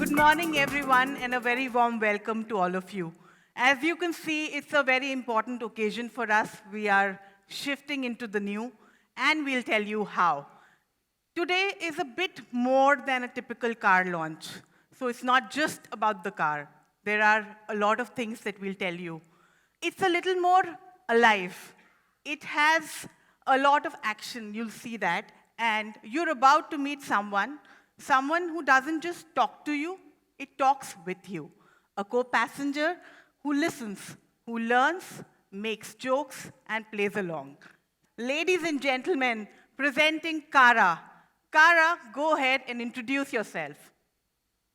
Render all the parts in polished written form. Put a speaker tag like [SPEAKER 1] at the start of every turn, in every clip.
[SPEAKER 1] Good morning, everyone, and a very warm welcome to all of you. As you can see, it's a very important occasion for us. We are shifting into the new, and we'll tell you how. Today is a bit more than a typical car launch. So it's not just about the car. There are a lot of things that we'll tell you. It's a little more alive. It has a lot of action, you'll see that. And you're about to meet someone who doesn't just talk to you, it talks with you. A co-passenger who listens, who learns, makes jokes, and plays along. Ladies and gentlemen, presenting CARA. CARA, go ahead and introduce yourself.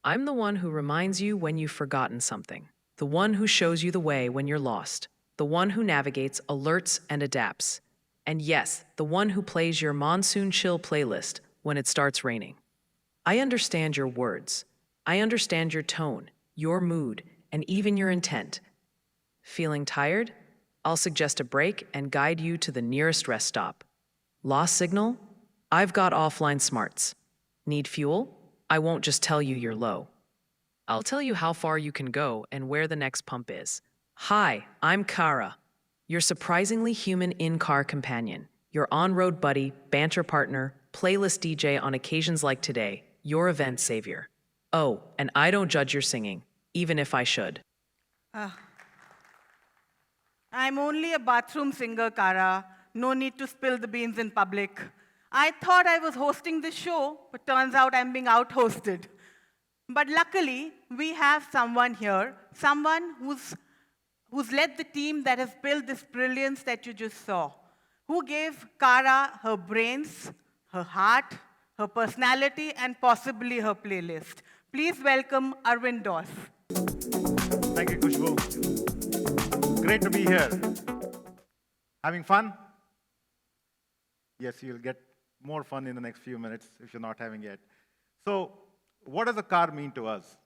[SPEAKER 2] I'm the one who reminds you when you've forgotten something, the one who shows you the way when you're lost, the one who navigates, alerts, and adapts. And yes, the one who plays your monsoon chill playlist when it starts raining. I understand your words. I understand your tone, your mood, and even your intent. Feeling tired? I'll suggest a break and guide you to the nearest rest stop. Lost signal? I've got offline smarts. Need fuel? I won't just tell you you're low. I'll tell you how far you can go and where the next pump is. Hi, I'm Kara, your surprisingly human in-car companion, your on-road buddy, banter partner, playlist DJ on occasions like today, your event savior. Oh, and I don't judge your singing, even if I should.
[SPEAKER 1] I'm only a bathroom singer, Kara. No need to spill the beans in public. I thought I was hosting the show, but turns out I'm being out-hosted. But luckily, we have someone here, someone who's led the team that has built this brilliance that you just saw, who gave Kara her brains, her heart, her personality, and possibly her playlist. Please welcome Arvind Doss.
[SPEAKER 3] Thank you, Kushbu. Great to be here. Having fun? Yes, you'll get more fun in the next few minutes if you're not having yet. So, what does a car mean to us?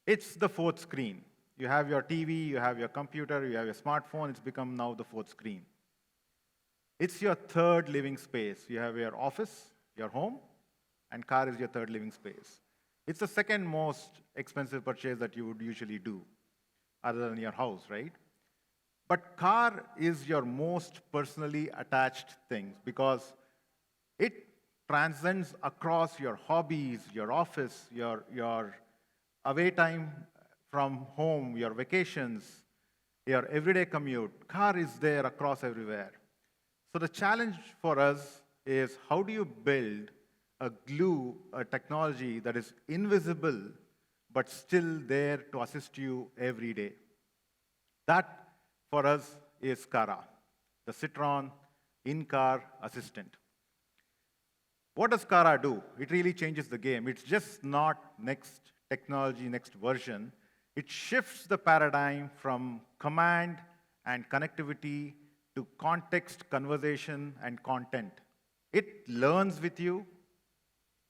[SPEAKER 3] It's the fourth screen. You have your TV, you have your computer, you have your smartphone. It's become now the fourth screen. It's your third living space. You have your office, your home, and car is your third living space. It's the second most expensive purchase that you would usually do, other than your house, right? But car is your most personally attached thing because it transcends across your hobbies, your office, your away time from home, your vacations, your everyday commute. Car is there across everywhere. So the challenge for us is how do you build a glue, a technology that is invisible but still there to assist you every day. That, for us, is CARA, the Citroën in-car assistant. What does CARA do? It really changes the game. It's just not next technology, next version. It shifts the paradigm from command and connectivity to context, conversation, and content. It learns with you.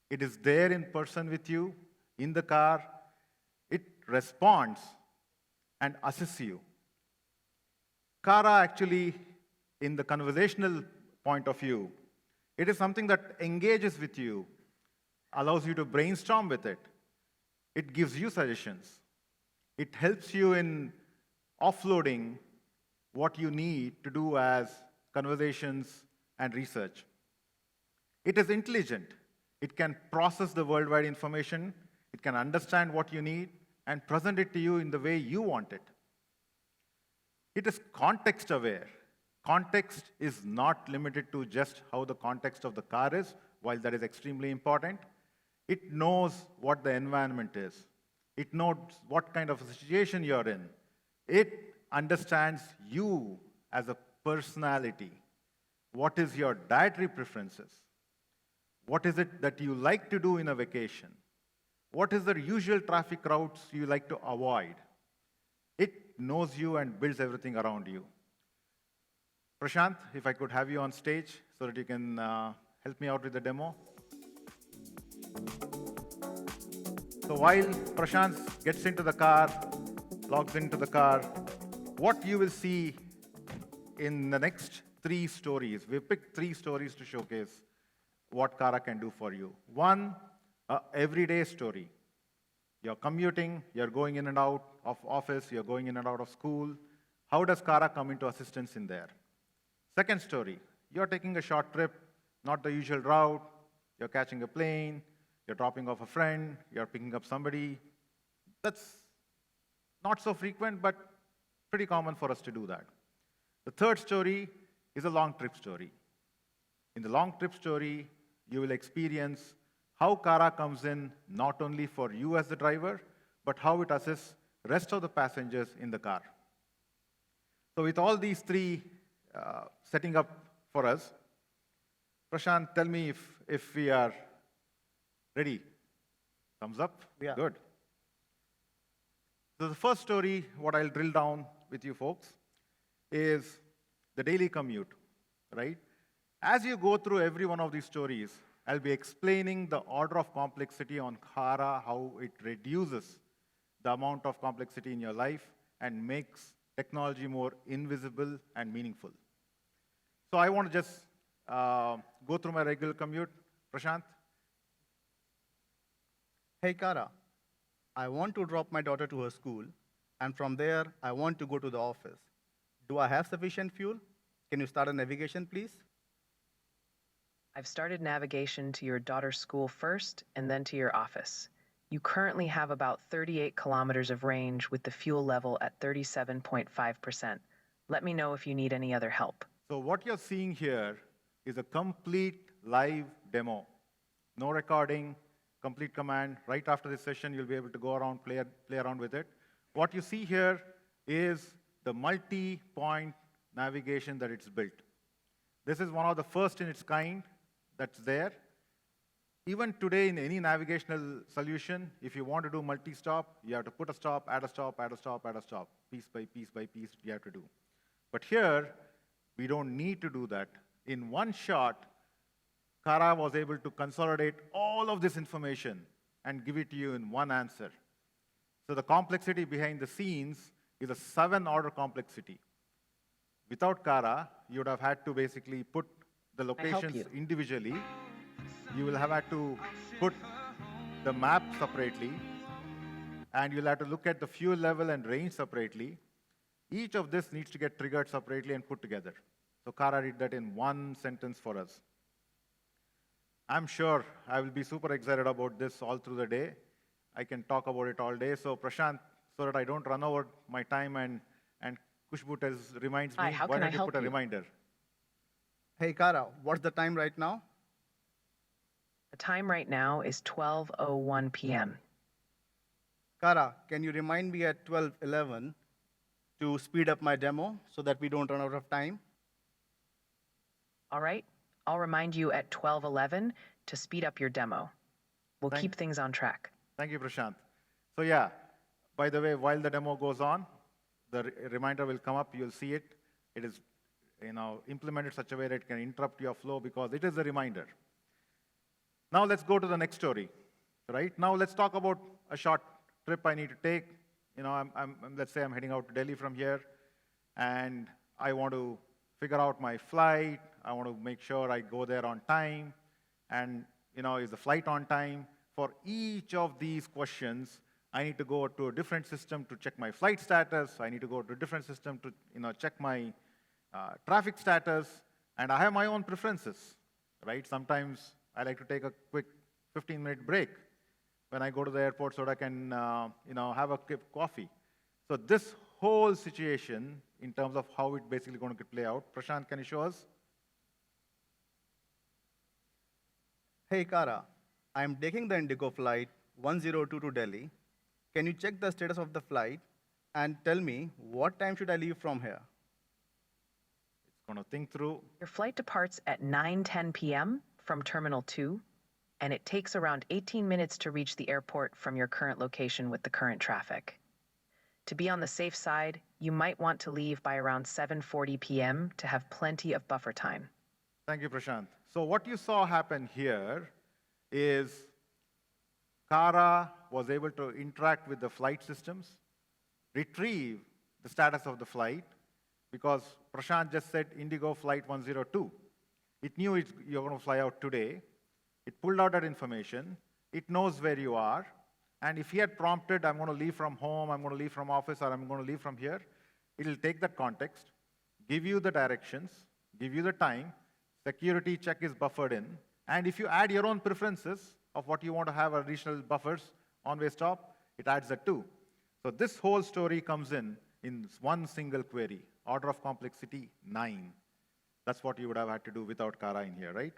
[SPEAKER 3] It is there in person with you, in the car. It responds and assists you. CARA actually, in the conversational point of view, it is something that engages with you, allows you to brainstorm with it. It gives you suggestions. It helps you in offloading what you need to do as conversations and research. It is intelligent. It can process the worldwide information. It can understand what you need and present it to you in the way you want it. It is context aware. Context is not limited to just how the context of the car is, while that is extremely important. It knows what the environment is. It knows what kind of a situation you're in. It understands you as a personality. What is your dietary preferences? What is it that you like to do in a vacation? What is the usual traffic routes you like to avoid? It knows you and builds everything around you. Prashant, if I could have you on stage so that you can help me out with the demo. So while Prashant gets into the car, logs into the car, what you will see in the next 3 stories, we picked 3 stories to showcase what CARA can do for you. One, everyday story. You're commuting, you're going in and out of office, you're going in and out of school. How does CARA come into assistance in there? Second story, you're taking a short trip, not the usual route, you're catching a plane, you're dropping off a friend, you're picking up somebody. That's not so frequent, but pretty common for us to do that. The third story is a long trip story. In the long trip story, you will experience how CARA comes in not only for you as the driver, but how it assists the rest of the passengers in the car. So with all these three setting up for us, Prashant, tell me if we are ready. Thumbs up?
[SPEAKER 4] Yeah.
[SPEAKER 3] Good. So the first story, what I'll drill down with you folks, is the daily commute, right? As you go through every one of these stories, I'll be explaining the order of complexity on CARA, how it reduces the amount of complexity in your life and makes technology more invisible and meaningful. So I want to just go through my regular commute. Prashant?
[SPEAKER 4] Hey, Kara, I want to drop my daughter to her school, and from there, I want to go to the office. Do I have sufficient fuel? Can you start a navigation, please?
[SPEAKER 2] I've started navigation to your daughter's school first and then to your office. You currently have about 38 kilometers of range with the fuel level at 37.5%. Let me know if you need any other help.
[SPEAKER 3] So what you're seeing here is a complete live demo. No recording, complete command. Right after this session, you'll be able to go around, play around with it. What you see here is the multi-point navigation that it's built. This is one of the first in its kind that's there. Even today, in any navigational solution, if you want to do multi-stop, you have to put a stop, add a stop, add a stop, add a stop. Piece by piece by piece, you have to do. But here, we don't need to do that. In one shot, CARA was able to consolidate all of this information and give it to you in one answer. So the complexity behind the scenes is a 7-order complexity. Without CARA, you would have had to basically put the locations individually. You will have had to put the map separately, and you'll have to look at the fuel level and range separately. Each of this needs to get triggered separately and put together. So CARA did that in one sentence for us. I'm sure I will be super excited about this all through the day. I can talk about it all day. So Prashant, so that I don't run over my time and Kushbu reminds me, why don't you put a reminder?
[SPEAKER 4] Hey, Kara, what's the time right now?
[SPEAKER 2] The time right now is 12:01 p.m.
[SPEAKER 4] Kara, can you remind me at 12:11 to speed up my demo so that we don't run out of time?
[SPEAKER 2] All right, I'll remind you at 12:11 to speed up your demo. We'll keep things on track.
[SPEAKER 3] Thank you, Prashant. So yeah, by the way, while the demo goes on, the reminder will come up, you'll see it. It is implemented such a way that it can interrupt your flow because it is a reminder. Now let's go to the next story, right? Now let's talk about a short trip I need to take. Let's say I'm heading out to Delhi from here, and I want to figure out my flight. I want to make sure I go there on time, and is the flight on time? For each of these questions, I need to go to a different system to check my flight status. I need to go to a different system to check my traffic status, and I have my own preferences, right? Sometimes I like to take a quick 15-minute break when I go to the airport so that I can have a cup of coffee. So this whole situation, in terms of how it's basically going to play out, Prashant, can you show us?
[SPEAKER 4] Hey, Kara, I'm taking the Indigo flight 102 to Delhi. Can you check the status of the flight and tell me what time should I leave from here?
[SPEAKER 3] It's going to think through.
[SPEAKER 2] Your flight departs at 9:10 p.m. from Terminal 2, and it takes around 18 minutes to reach the airport from your current location with the current traffic. To be on the safe side, you might want to leave by around 7:40 p.m. to have plenty of buffer time.
[SPEAKER 3] Thank you, Prashant. So what you saw happen here is CARA was able to interact with the flight systems, retrieve the status of the flight, because Prashant just said Indigo flight 102. It knew you're going to fly out today. It pulled out that information. It knows where you are. And if he had prompted, I'm going to leave from home, I'm going to leave from office, or I'm going to leave from here, it'll take that context, give you the directions, give you the time, security check is buffered in, and if you add your own preferences of what you want to have additional buffers, on-way stop, it adds that too. So this whole story comes in one single query, order of complexity 9. That's what you would have had to do without CARA in here, right?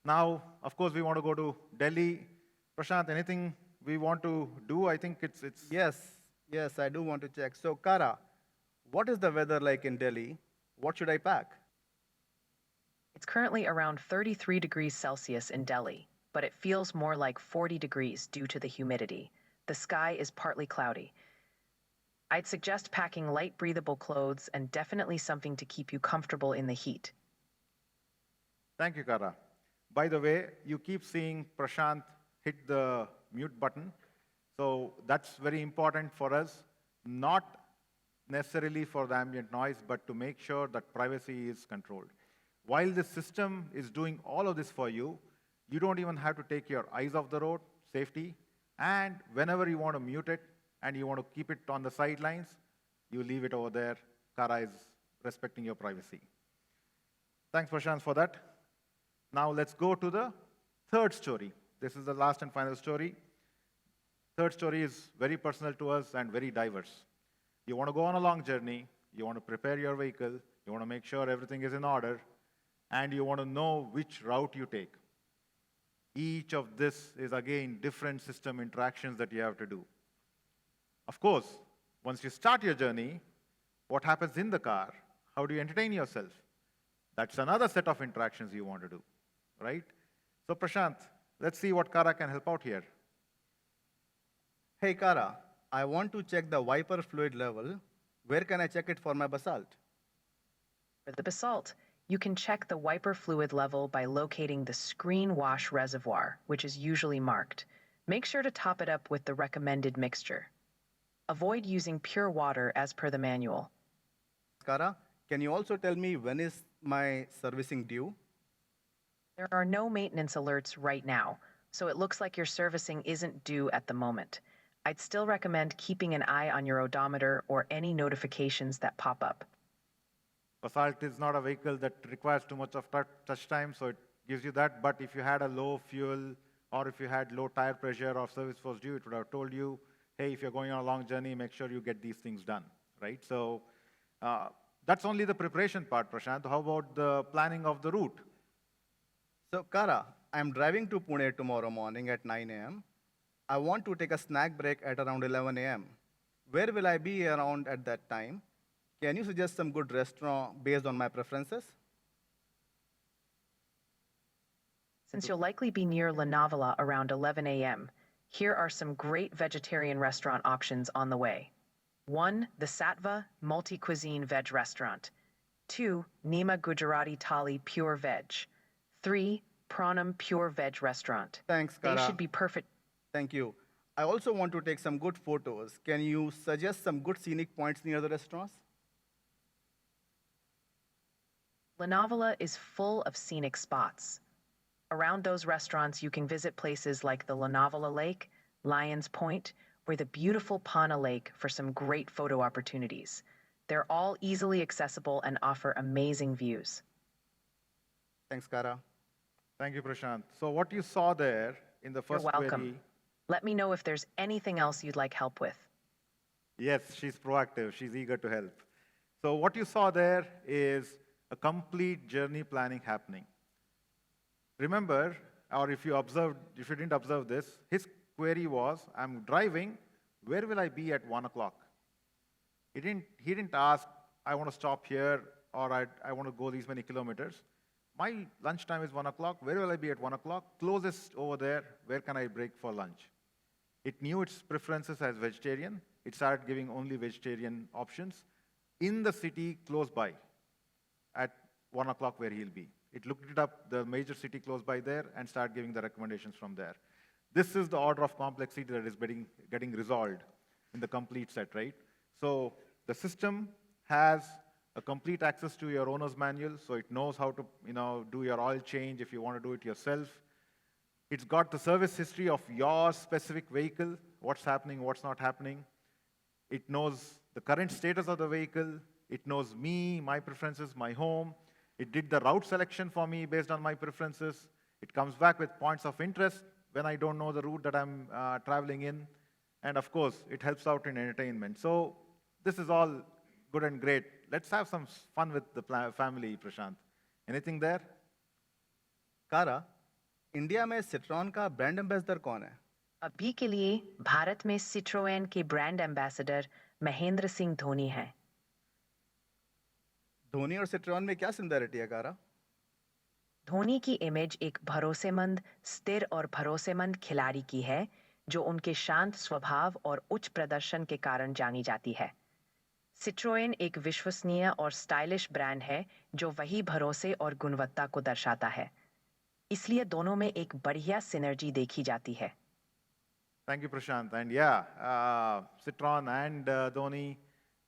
[SPEAKER 3] Now, of course, we want to go to Delhi. Prashant, anything we want to do? I think it's
[SPEAKER 4] Yes, I do want to check. So, Kara, what is the weather like in Delhi? What should I pack?
[SPEAKER 2] It's currently around 33 degrees Celsius in Delhi, but it feels more like 40 degrees due to the humidity. The sky is partly cloudy. I'd suggest packing light, breathable clothes and definitely something to keep you comfortable in the heat.
[SPEAKER 3] Thank you, Kara. By the way, you keep seeing Prashant hit the mute button. So that's very important for us, not necessarily for the ambient noise, but to make sure that privacy is controlled. While the system is doing all of this for you, you don't even have to take your eyes off the road, safety, and whenever you want to mute it and you want to keep it on the sidelines, you leave it over there. CARA is respecting your privacy. Thanks, Prashant, for that. Now let's go to the third story. This is the last and final story. Third story is very personal to us and very diverse. You want to go on a long journey, you want to prepare your vehicle, you want to make sure everything is in order, and you want to know which route you take. Each of this is, again, different system interactions that you have to do. Of course, once you start your journey, what happens in the car? How do you entertain yourself? That's another set of interactions you want to do, right? So Prashant, let's see what CARA can help out here.
[SPEAKER 4] Hey, Kara, I want to check the wiper fluid level. Where can I check it for my Basalt?
[SPEAKER 2] For the Basalt, you can check the wiper fluid level by locating the screen wash reservoir, which is usually marked. Make sure to top it up with the recommended mixture. Avoid using pure water as per the manual.
[SPEAKER 4] Kara, can you also tell me when is my servicing due?
[SPEAKER 2] There are no maintenance alerts right now, so it looks like your servicing isn't due at the moment. I'd still recommend keeping an eye on your odometer or any notifications that pop up.
[SPEAKER 3] Basalt is not a vehicle that requires too much of touch time, so it gives you that. But if you had a low fuel or if you had low tire pressure or service was due, it would have told you, hey, if you're going on a long journey, make sure you get these things done, right? So that's only the preparation part, Prashant. How about the planning of the route?
[SPEAKER 4] So, Kara, I'm driving to Pune tomorrow morning at 9 a.m. I want to take a snack break at around 11 a.m. Where will I be around at that time? Can you suggest some good restaurant based on my preferences?
[SPEAKER 2] Since you'll likely be near Lonavala around 11 a.m., here are some great vegetarian restaurant options on the way. 1. The Sattva Multi-Cuisine Veg Restaurant. 2. Nima Gujarati Thali Pure Veg. 3. Pranam Pure Veg Restaurant.
[SPEAKER 4] Thanks, Kara.
[SPEAKER 2] They should be perfect.
[SPEAKER 4] Thank you. I also want to take some good photos. Can you suggest some good scenic points near the restaurants?
[SPEAKER 2] Lonavala is full of scenic spots. Around those restaurants, you can visit places like the Lonavala Lake, Lions Point, or the beautiful Pana Lake for some great photo opportunities. They're all easily accessible and offer amazing views.
[SPEAKER 4] Thanks, Kara.
[SPEAKER 3] Thank you, Prashant. So what you saw there in the first
[SPEAKER 2] You're welcome.
[SPEAKER 3] query.
[SPEAKER 2] Let me know if there's anything else you'd like help with.
[SPEAKER 3] Yes, she's proactive. She's eager to help. So what you saw there is a complete journey planning happening. Remember, or if you didn't observe this, his query was, I'm driving, where will I be at 1 o'clock? He didn't ask, I want to stop here, or I want to go these many kilometers. My lunchtime is 1 o'clock, where will I be at 1 o'clock? Closest over there, where can I break for lunch? It knew its preferences as vegetarian. It started giving only vegetarian options in the city close by at 1 o'clock where he'll be. It looked it up, the major city close by there, and started giving the recommendations from there. This is the order of complexity that is getting resolved in the complete set, right? So the system has a complete access to your owner's manual, so it knows how to do your oil change if you want to do it yourself. It's got the service history of your specific vehicle, what's happening, what's not happening. It knows the current status of the vehicle. It knows me, my preferences, my home. It did the route selection for me based on my preferences. It comes back with points of interest when I don't know the route that I'm traveling in. And of course, it helps out in entertainment. So this is all good and great. Let's have some fun with the family, Prashant. Anything there?
[SPEAKER 4] कारा, India में citron का brand ambassador कौन है?
[SPEAKER 2] अभी के लिए भारत में Citroen के ब्रांड एम्बेसडर महेंद्र सिंह धोनी हैं।
[SPEAKER 4] धोनी और सिट्रॉन में क्या सिमिलरिटी है, कारा?
[SPEAKER 2] धोनी की इमेज एक भरोसेमंद, स्थिर और भरोसेमंद खिलाड़ी की है, जो उनके शांत स्वभाव और उच्च प्रदर्शन के कारण जानी जाती है। सिट्रोएन एक विश्वसनीय और स्टाइलिश ब्रांड है, जो वही भरोसे और गुणवत्ता को दर्शाता है। इसलिए दोनों में एक बढ़िया सिनर्जी देखी जाती है।
[SPEAKER 3] Thank you, Prashant. And yeah, Citroën and Dhoni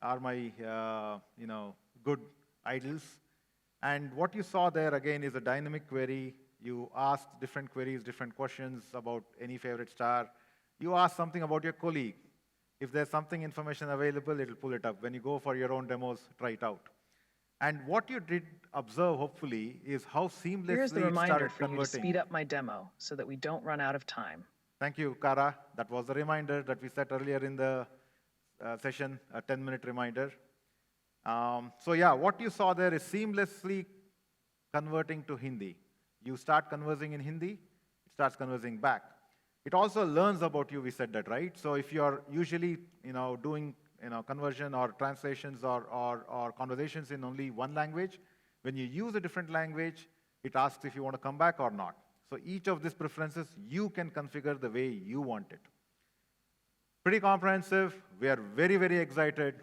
[SPEAKER 3] are my, good idols. And what you saw there again is a dynamic query. You asked different queries, different questions about any favorite star. You ask something about your colleague. If there's something information available, it'll pull it up. When you go for your own demos, try it out. And what you did observe, hopefully, is how seamlessly
[SPEAKER 2] Here's the
[SPEAKER 3] it
[SPEAKER 2] reminder
[SPEAKER 3] started
[SPEAKER 2] for you to
[SPEAKER 3] converting.
[SPEAKER 2] speed up my demo so that we don't run out of time.
[SPEAKER 3] Thank you, Kara. That was the reminder that we set earlier in the session, a 10-minute reminder. So yeah, what you saw there is seamlessly converting to Hindi. You start conversing in Hindi, it starts conversing back. It also learns about you, we said that, right? So if you're usually doing conversion or translations or conversations in only one language, when you use a different language, it asks if you want to come back or not. So each of these preferences, you can configure the way you want it. Pretty comprehensive. We are very, very excited.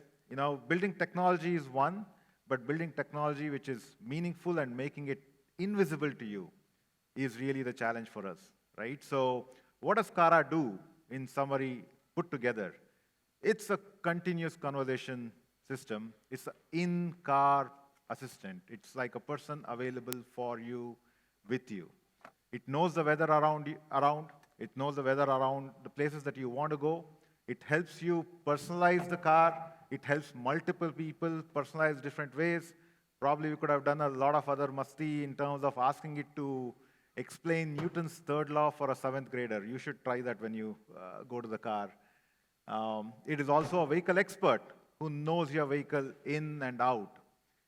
[SPEAKER 3] Building technology is one, but building technology which is meaningful and making it invisible to you is really the challenge for us, right? So what does CARA do, in summary, put together? It's a continuous conversation system. It's an in-car assistant. It's like a person available for you, with you. It knows the weather around. It knows the weather around the places that you want to go. It helps you personalize the car. It helps multiple people personalize different ways. Probably we could have done a lot of other musti in terms of asking it to explain Newton's third law for a 7th grader. You should try that when you go to the car. It is also a vehicle expert who knows your vehicle in and out.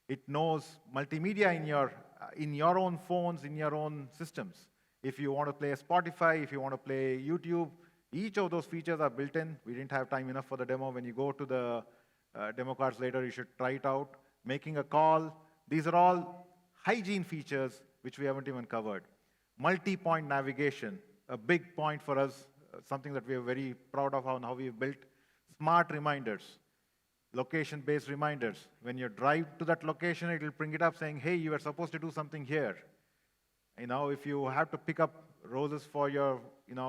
[SPEAKER 3] It knows multimedia in your own phones, in your own systems. If you want to play Spotify, if you want to play YouTube, each of those features are built in. We didn't have time enough for the demo. When you go to the demo cards later, you should try it out. Making a call. These are all hygiene features which we haven't even covered. Multi-point navigation, a big point for us, something that we are very proud of how we've built. Smart reminders, location-based reminders. When you drive to that location, it will bring it up saying, hey, you were supposed to do something here. If you have to pick up roses for your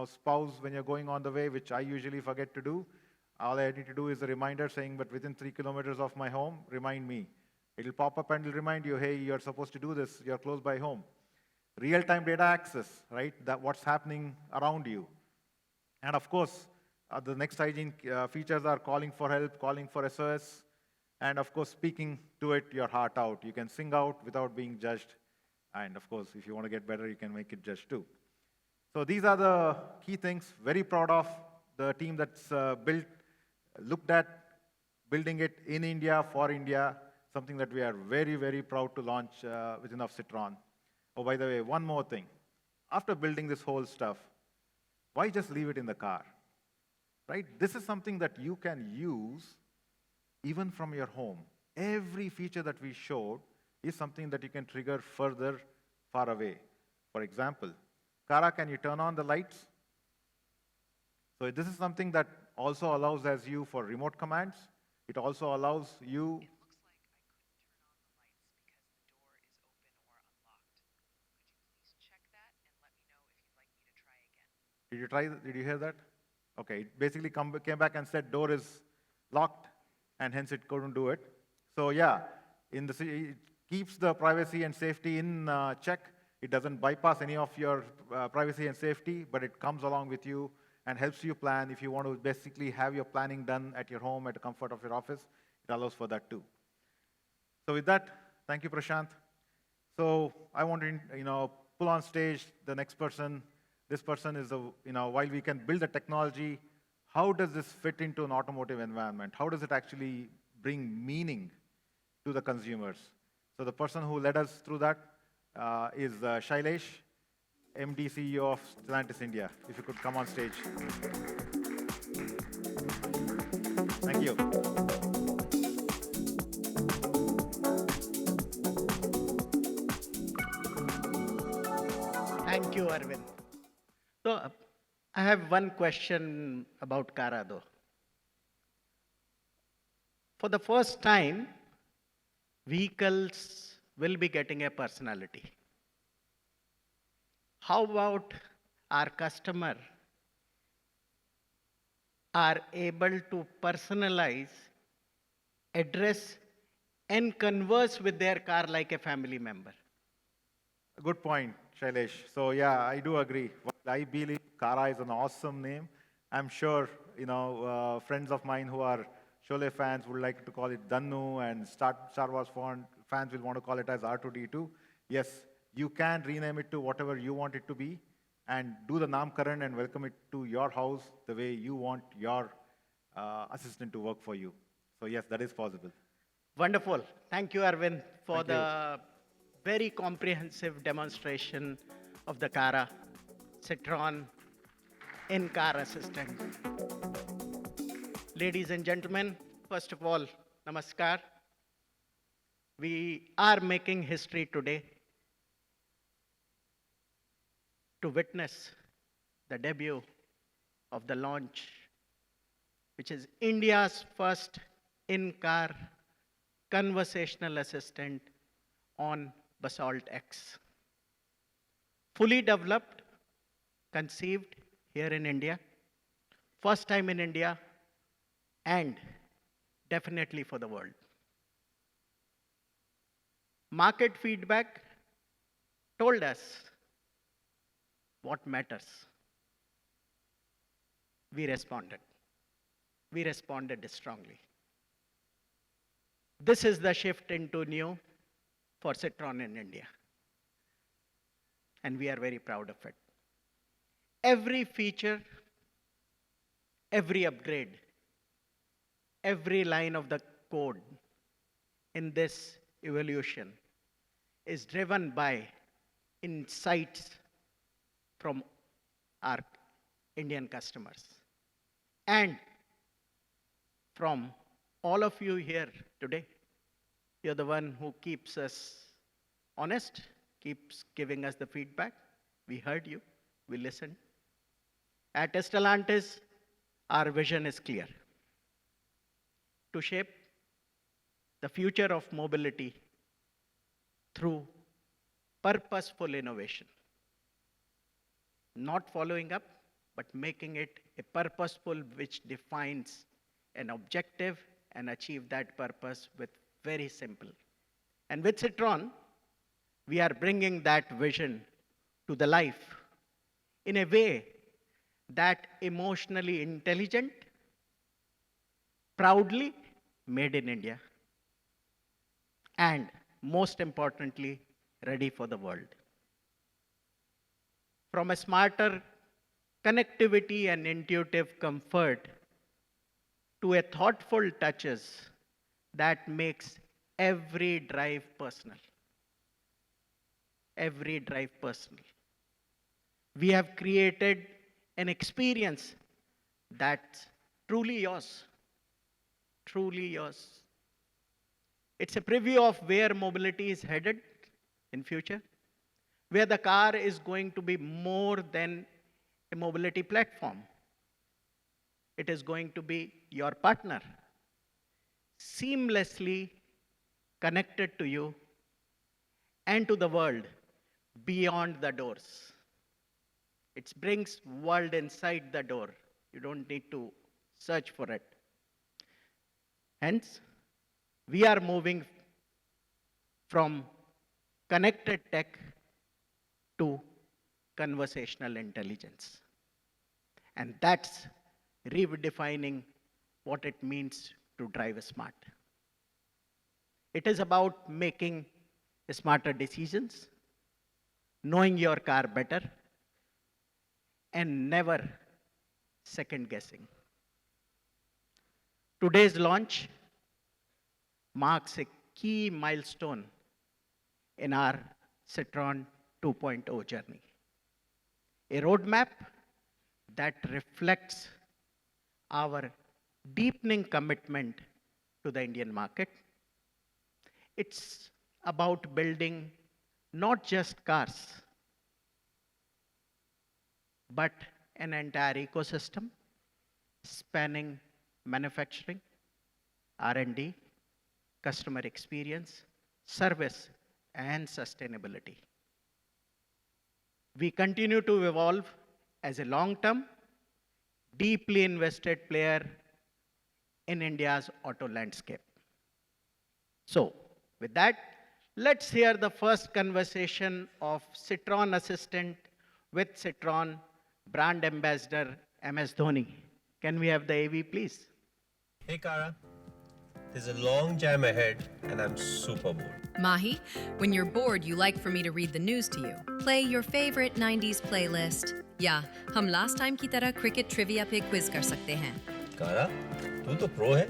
[SPEAKER 3] spouse when you're going on the way, which I usually forget to do, all I need to do is a reminder saying, but within 3 kilometers of my home, remind me. It'll pop up and it'll remind you, hey, you're supposed to do this, you're close by home. Real-time data access, right? That what's happening around you. And of course, the next hygiene features are calling for help, calling for SOS, and of course, speaking to it your heart out. You can sing out without being judged. And of course, if you want to get better, you can make it judge too. So these are the key things. Very proud of the team that's looked at building it in India, for India, something that we are very, very proud to launch within of Citroën. Oh, by the way, one more thing. After building this whole stuff, why just leave it in the car? Right? This is something that you can use even from your home. Every feature that we showed is something that you can trigger further, far away. For example, CARA, can you turn on the lights? So this is something that also allows as you for remote commands. It also allows you.
[SPEAKER 2] It looks like I couldn't turn on the lights because the door is open or unlocked. Could you please check that and let me know if you'd like me to try again?
[SPEAKER 3] Did you hear that? Okay, it basically came back and said door is locked, and hence it couldn't do it. So yeah, it keeps the privacy and safety in check. It doesn't bypass any of your privacy and safety, but it comes along with you and helps you plan. If you want to basically have your planning done at your home, at the comfort of your office, it allows for that too. So with that, thank you, Prashant. So I want to, pull on stage the next person. This person is, while we can build the technology, how does this fit into an automotive environment? How does it actually bring meaning to the consumers? So the person who led us through that is Shailesh, MD CEO of Stellantis India. If you could come on stage. Thank you.
[SPEAKER 5] Thank you, Arvind. So, I have one question about CARA, though. For the first time, vehicles will be getting a personality. How about our customer are able to personalize, address, and converse with their car like a family member?
[SPEAKER 3] Good point, Shailesh. So yeah, I do agree. I believe CARA is an awesome name. I'm sure friends of mine who are Sholay fans would like to call it Dannu, and Star Wars fans will want to call it as R2D2. Yes, you can rename it to whatever you want it to be, and do the Namkaran and welcome it to your house the way you want your assistant to work for you. So yes, that is possible.
[SPEAKER 5] Wonderful. Thank you, Arvind, for
[SPEAKER 3] Thank you.
[SPEAKER 5] the very comprehensive demonstration of the CARA, Citroën in-car assistant. Ladies and gentlemen, first of all, namaskar. We are making history today to witness the debut of the launch, which is India's first in-car conversational assistant on Basalt X. Fully developed, conceived here in India, first time in India, and definitely for the world. Market feedback told us what matters. We responded. We responded strongly. This is the shift into new for Citroën in India. And we are very proud of it. Every feature, every upgrade, every line of the code in this evolution is driven by insights from our Indian customers and from all of you here today. You're the one who keeps us honest, keeps giving us the feedback. We heard you, we listened. At Stellantis, our vision is clear: to shape the future of mobility through purposeful innovation. Not following up, but making it a purposeful which defines an objective and achieve that purpose with very simple. And with Citroën, we are bringing that vision to the life in a way that emotionally intelligent, proudly made in India, and most importantly, ready for the world. From a smarter connectivity and intuitive comfort to a thoughtful touches that makes every drive personal. Every drive personal. We have created an experience that's truly yours. Truly yours. It's a preview of where mobility is headed in future, where the car is going to be more than a mobility platform. It is going to be your partner, seamlessly connected to you and to the world beyond the doors. It brings world inside the door. You don't need to search for it. Hence, we are moving from connected tech to conversational intelligence. And that's redefining what it means to drive smart. It is about making smarter decisions, knowing your car better, and never second guessing. Today's launch marks a key milestone in our Citroën 2.0 journey. A roadmap that reflects our deepening commitment to the Indian market. It's about building not just cars, but an entire ecosystem spanning manufacturing, R&D, customer experience, service, and sustainability. We continue to evolve as a long-term, deeply invested player in India's auto landscape. So, with that, let's hear the first conversation of Citroën Assistant with Citroën brand ambassador MS Dhoni. Can we have the AV, please?
[SPEAKER 6] Hey Cara, there's a long jam ahead and I'm super bored.
[SPEAKER 7] Mahi, when you're bored, you like for me to read the news to you. Play your favorite 90s playlist. या हम last time की तरह cricket trivia पे quiz कर सकते हैं.
[SPEAKER 6] Cara, तू तो pro है.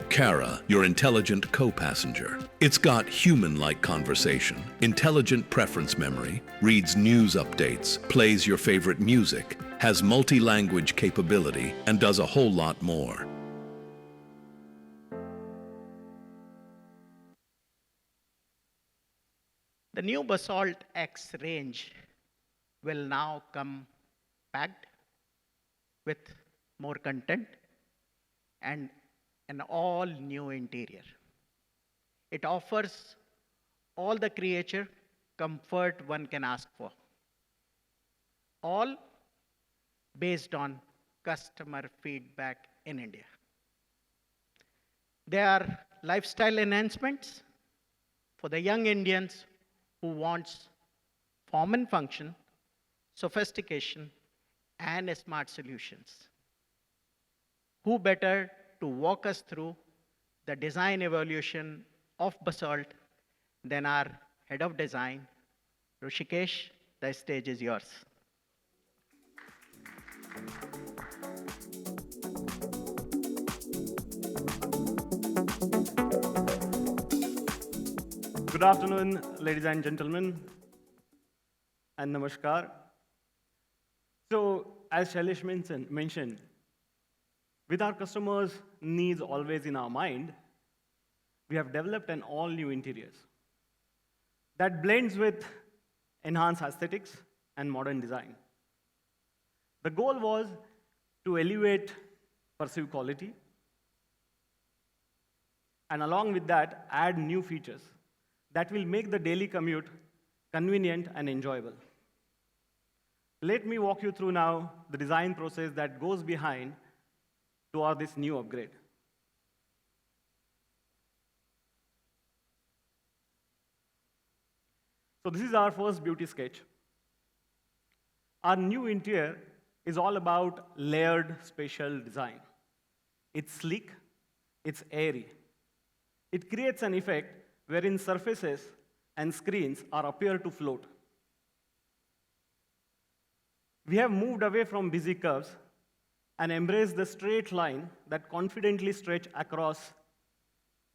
[SPEAKER 8] CARA, your intelligent co-passenger. It's got human-like conversation, intelligent preference memory, reads news updates, plays your favorite music, has multi-language capability, and does a whole lot more.
[SPEAKER 5] The new Basalt X range will now come packed with more content and an all-new interior. It offers all the creature comfort one can ask for, all based on customer feedback in India. They are lifestyle enhancements for the young Indians who wants form and function, sophistication, and smart solutions. Who better to walk us through the design evolution of Basalt than our head of design, Rushikesh? The stage is yours.
[SPEAKER 9] Good afternoon, ladies and gentlemen, and namaskar. So, as Shailesh mentioned, with our customers' needs always in our mind, we have developed an all-new interiors that blends with enhanced aesthetics and modern design. The goal was to elevate perceived quality, and along with that, add new features that will make the daily commute convenient and enjoyable. Let me walk you through now the design process that goes behind toward this new upgrade. So this is our first beauty sketch. Our new interior is all about layered spatial design. It's sleek, it's airy. It creates an effect wherein surfaces and screens appear to float. We have moved away from busy curves and embraced the straight line that confidently stretch across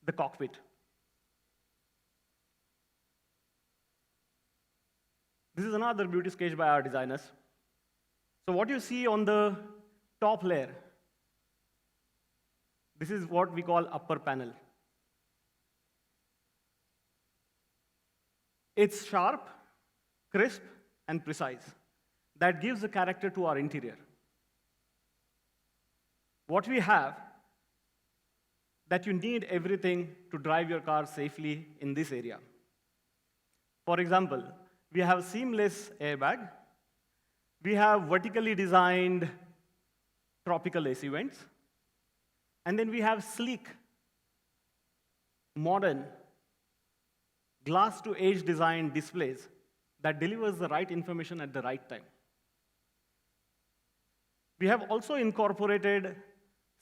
[SPEAKER 9] the cockpit. This is another beauty sketch by our designers. So what you see on the top layer, this is what we call upper panel. It's sharp, crisp, and precise. That gives the character to our interior. What we have, that you need everything to drive your car safely in this area. For example, we have seamless airbag. We have vertically designed tropical AC vents. And then we have sleek, modern, glass-to-edge design displays that delivers the right information at the right time. We have also incorporated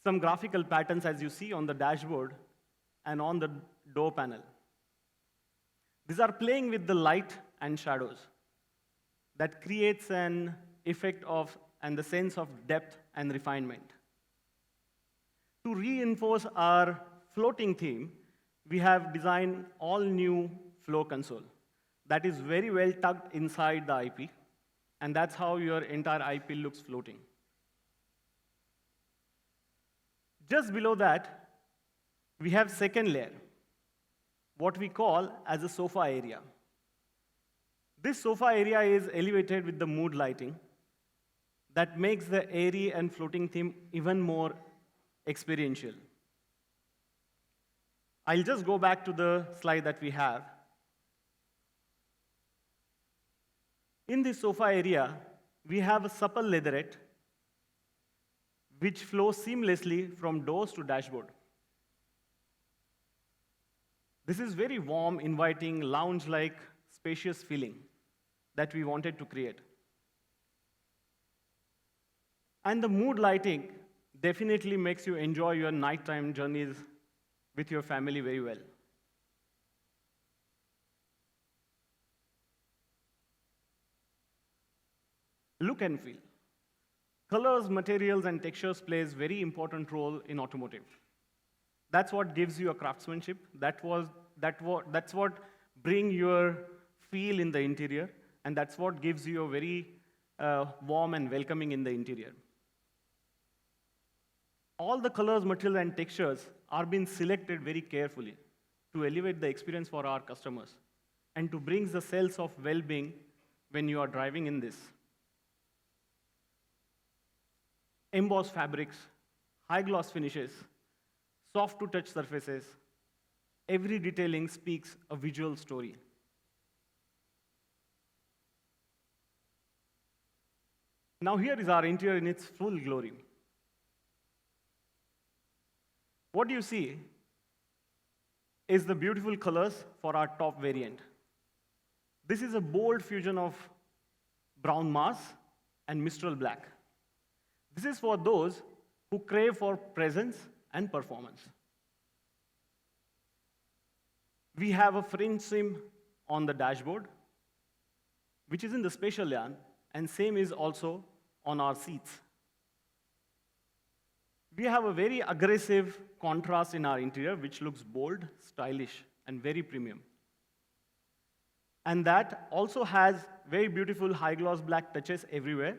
[SPEAKER 9] some graphical patterns, as you see on the dashboard and on the door panel. These are playing with the light and shadows that creates an effect of and the sense of depth and refinement. To reinforce our floating theme, we have designed all new flow console that is very well tucked inside the IP, and that's how your entire IP looks floating. Just below that, we have second layer, what we call as a sofa area. This sofa area is elevated with the mood lighting that makes the airy and floating theme even more experiential. I'll just go back to the slide that we have. In this sofa area, we have a supple leatherette which flows seamlessly from doors to dashboard. This is very warm, inviting, lounge-like, spacious feeling that we wanted to create. And the mood lighting definitely makes you enjoy your nighttime journeys with your family very well. Look and feel. Colors, materials, and textures plays very important role in automotive. That's what gives you a craftsmanship. That's what brings your feel in the interior, and that's what gives you a very warm and welcoming in the interior. All the colors, materials, and textures are being selected very carefully to elevate the experience for our customers and to bring the sense of well-being when you are driving in this. Embossed fabrics, high-gloss finishes, soft-to-touch surfaces, every detailing speaks a visual story. Now here is our interior in its full glory. What you see is the beautiful colors for our top variant. This is a bold fusion of brown Mars and Mistral black. This is for those who crave for presence and performance. We have a fringe seam on the dashboard, which is in the spatial yarn, and same is also on our seats. We have a very aggressive contrast in our interior, which looks bold, stylish, and very premium. And that also has very beautiful high-gloss black touches everywhere,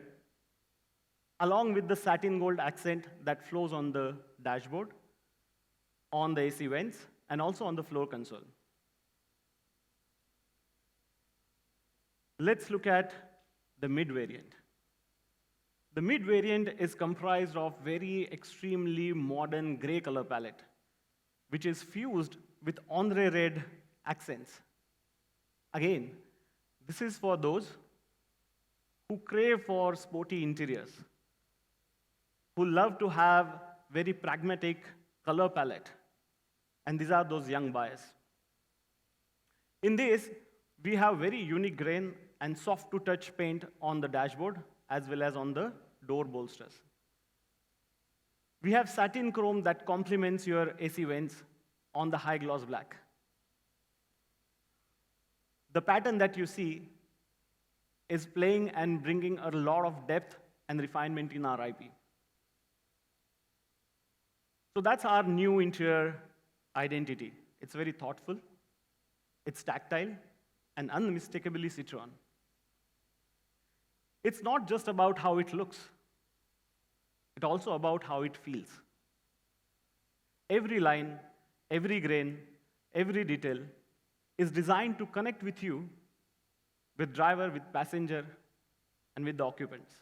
[SPEAKER 9] along with the satin gold accent that flows on the dashboard, on the AC vents, and also on the floor console. Let's look at the mid variant. The mid variant is comprised of very extremely modern gray color palette, which is fused with ombre red accents. Again, this is for those who crave for sporty interiors, who love to have very pragmatic color palette, and these are those young buyers. In this, we have very unique grain and soft-to-touch paint on the dashboard, as well as on the door bolsters. We have satin chrome that complements your AC vents on the high-gloss black. The pattern that you see is playing and bringing a lot of depth and refinement in our IP. So that's our new interior identity. It's very thoughtful, it's tactile, and unmistakably Citroën. It's not just about how it looks, it's also about how it feels. Every line, every grain, every detail is designed to connect with you, with driver, with passenger, and with the occupants.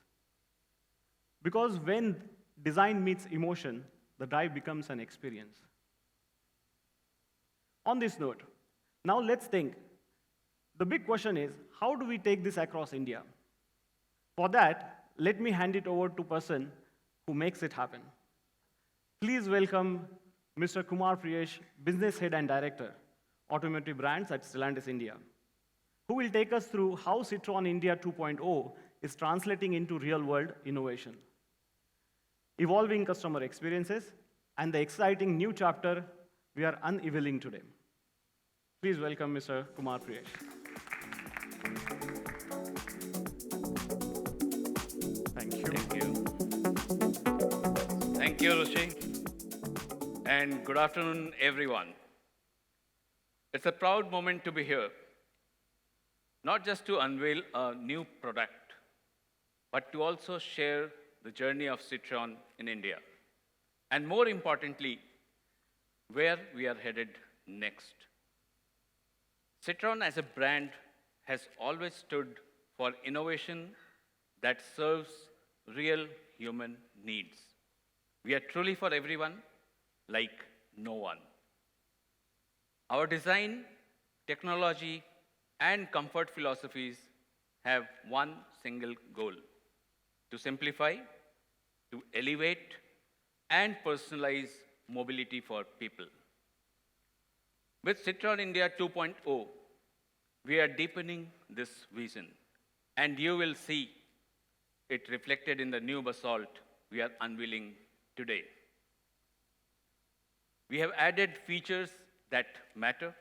[SPEAKER 9] Because when design meets emotion, the drive becomes an experience. On this note, now let's think. The big question is, how do we take this across India? For that, let me hand it over to a person who makes it happen. Please welcome Mr. Kumar Priyesh, Business Head and Director, Automotive Brands at Stellantis India. who will take us through how Citroën India 2.0 is translating into real-world innovation, evolving customer experiences, and the exciting new chapter we are unveiling today. Please welcome Mr. Kumar Priyesh. Thank you.
[SPEAKER 10] Thank you. Thank you, Ruchi. And good afternoon, everyone. It's a proud moment to be here, not just to unveil a new product, but to also share the journey of Citroën in India. And more importantly, where we are headed next. Citroën as a brand has always stood for innovation that serves real human needs. We are truly for everyone, like no one. Our design, technology, and comfort philosophies have one single goal: to simplify, to elevate, and personalize mobility for people. With Citroën India 2.0, we are deepening this vision, and you will see it reflected in the new Basalt we are unveiling today. We have added features that matter: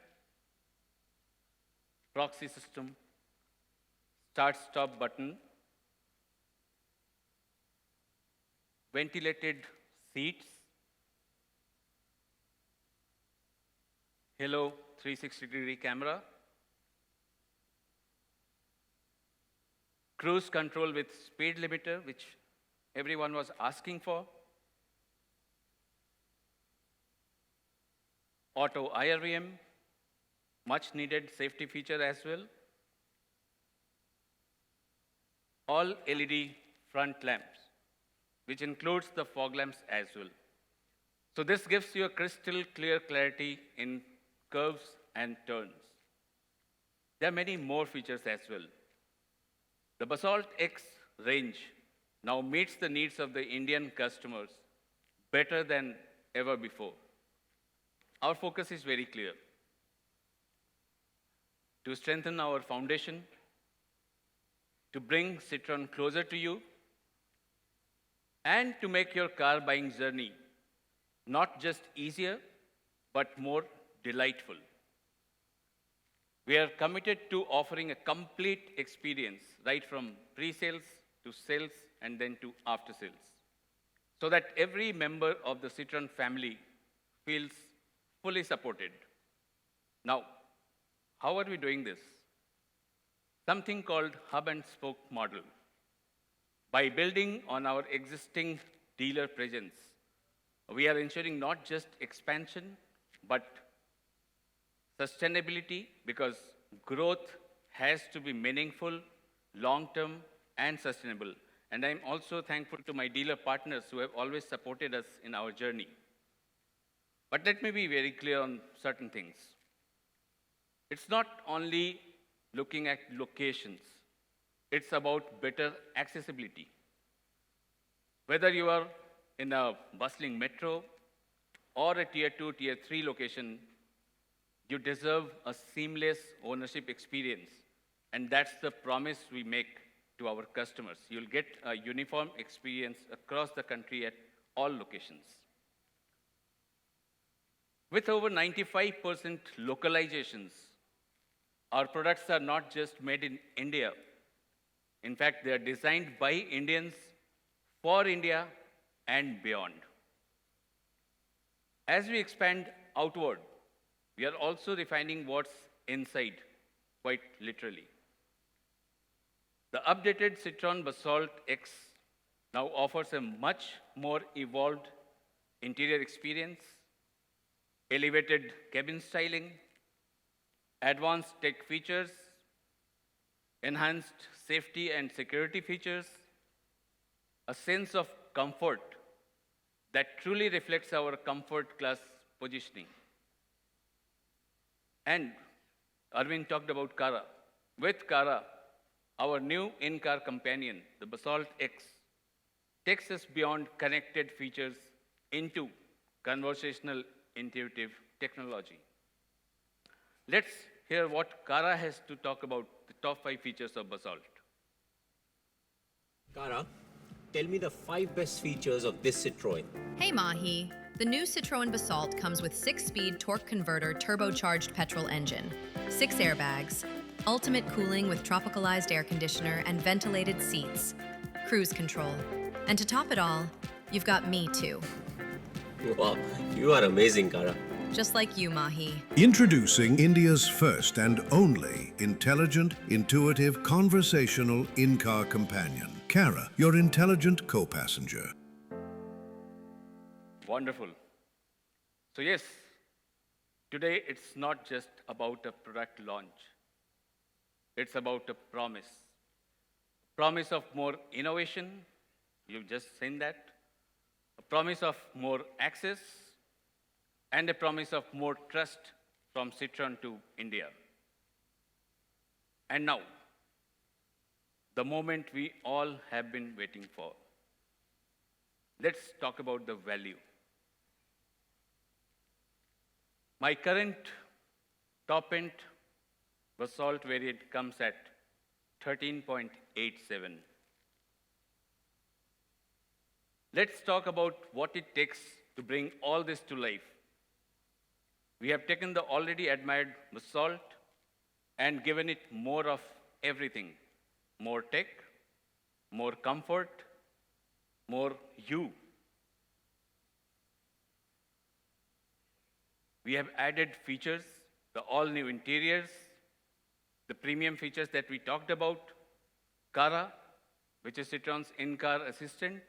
[SPEAKER 10] proxy system, start-stop button, ventilated seats, Hello 360-degree camera, cruise control with speed limiter, which everyone was asking for, auto IRVM, much needed safety feature as well, all LED front lamps, which includes the fog lamps as well. So this gives you a crystal clear clarity in curves and turns. There are many more features as well. The Basalt X range now meets the needs of the Indian customers better than ever before. Our focus is very clear: to strengthen our foundation, to bring Citroën closer to you, and to make your car buying journey not just easier, but more delightful. We are committed to offering a complete experience, right from pre-sales to sales and then to after-sales, so that every member of the Citroën family feels fully supported. Now, how are we doing this? Something called hub and spoke model. By building on our existing dealer presence, we are ensuring not just expansion, but sustainability, because growth has to be meaningful, long-term, and sustainable. And I'm also thankful to my dealer partners who have always supported us in our journey. But let me be very clear on certain things. It's not only looking at locations, it's about better accessibility. Whether you are in a bustling metro or a tier 2, tier 3 location, you deserve a seamless ownership experience. And that's the promise we make to our customers. You'll get a uniform experience across the country at all locations. With over 95% localizations, our products are not just made in India. In fact, they are designed by Indians for India and beyond. As we expand outward, we are also refining what's inside, quite literally. The updated Citroën Basalt X now offers a much more evolved interior experience, elevated cabin styling, advanced tech features, enhanced safety and security features, a sense of comfort that truly reflects our comfort class positioning. And Arvind talked about CARA. With CARA, our new in-car companion, the Basalt X, takes us beyond connected features into conversational intuitive technology. Let's hear what CARA has to talk about the top 5 features of Basalt.
[SPEAKER 6] Cara, tell me the 5 best features of this Citroën.
[SPEAKER 7] Hey Mahi, the new Citroën Basalt comes with 6-speed torque converter turbocharged petrol engine, 6 airbags, ultimate cooling with tropicalized air conditioner and ventilated seats, cruise control, and to top it all, you've got me too.
[SPEAKER 6] Wow, you are amazing, Cara.
[SPEAKER 7] Just like you, Mahi.
[SPEAKER 11] Introducing India's first and only intelligent, intuitive, conversational in-car companion. CARA, your intelligent co-passenger.
[SPEAKER 10] Wonderful. So yes, today it's not just about a product launch. It's about a promise. Promise of more innovation, you've just seen that. A promise of more access, and a promise of more trust from Citroën to India. And now, the moment we all have been waiting for. Let's talk about the value. My current top-end Basalt variant comes at 13.87. Let's talk about what it takes to bring all this to life. We have taken the already admired Basalt and given it more of everything. More tech, more comfort, more you. We have added features, the all-new interiors, the premium features that we talked about, CARA, which is Citroën's in-car assistant,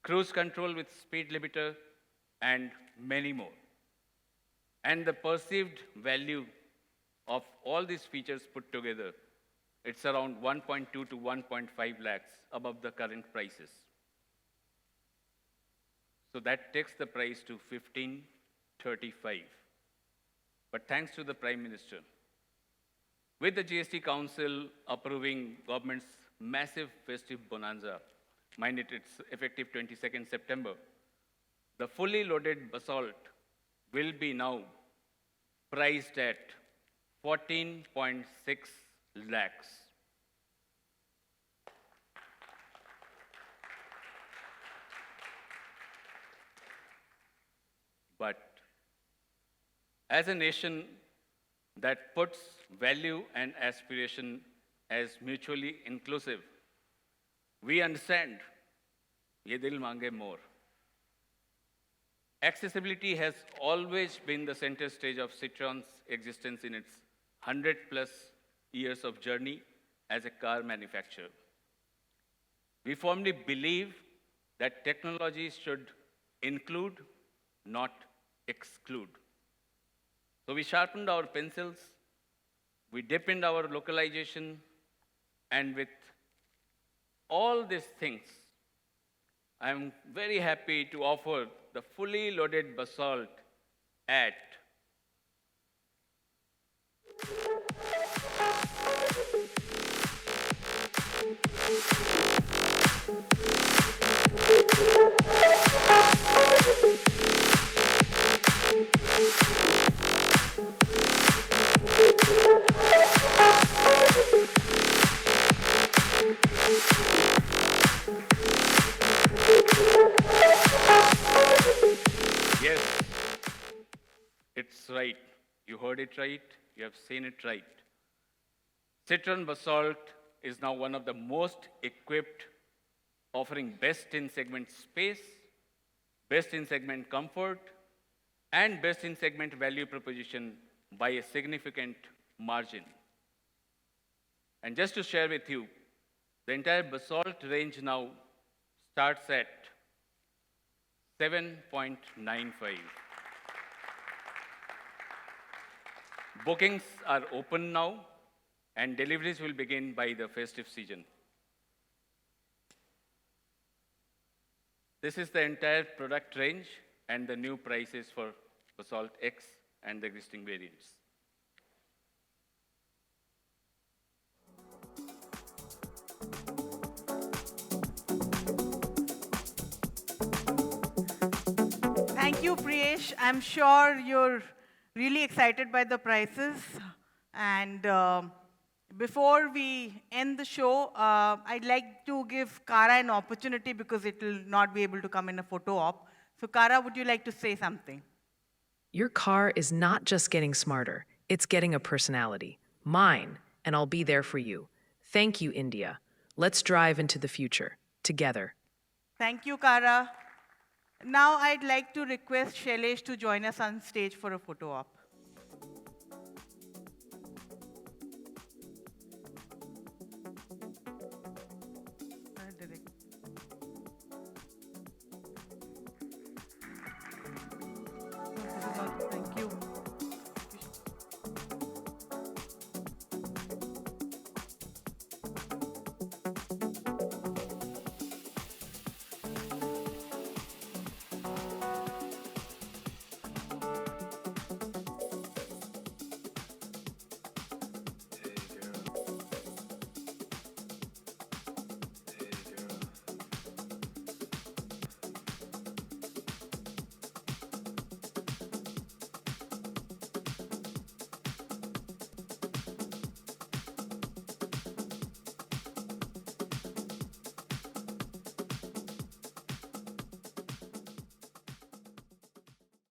[SPEAKER 10] cruise control with speed limiter, and many more. And the perceived value of all these features put together, it's around 1.2 to 1.5 lakhs above the current prices. So that takes the price to 1535. But thanks to the Prime Minister, with the GST Council approving government's massive festive bonanza, mind it, it's effective 22nd September, the fully loaded Basalt will be now priced at 14.6 lakhs. But as a nation that puts value and aspiration as mutually inclusive, we understand ye dil mange more. Accessibility has always been the center stage of Citroën's existence in its 100+ years of journey as a car manufacturer. We firmly believe that technology should include, not exclude. So we sharpened our pencils, we deepened our localization, and with all these things, I am very happy to offer the fully loaded Basalt at Yes, it's right. You heard it right. You have seen it right. Citroën Basalt is now one of the most equipped, offering best-in-segment space, best-in-segment comfort, and best-in-segment value proposition by a significant margin. And just to share with you, the entire Basalt range now starts at 7.95. Bookings are open now, and deliveries will begin by the festive season. This is the entire product range and the new prices for Basalt X and the existing variants.
[SPEAKER 1] Thank you, Priyesh. I'm sure you're really excited by the prices. And before we end the show, I'd like to give CARA an opportunity because it will not be able to come in a photo op. So CARA, would you like to say something?
[SPEAKER 2] Your car is not just getting smarter, it's getting a personality. Mine, and I'll be there for you. Thank you, India. Let's drive into the future, together.
[SPEAKER 1] Thank you, CARA. Now I'd like to request Shailesh to join us on stage for a photo op.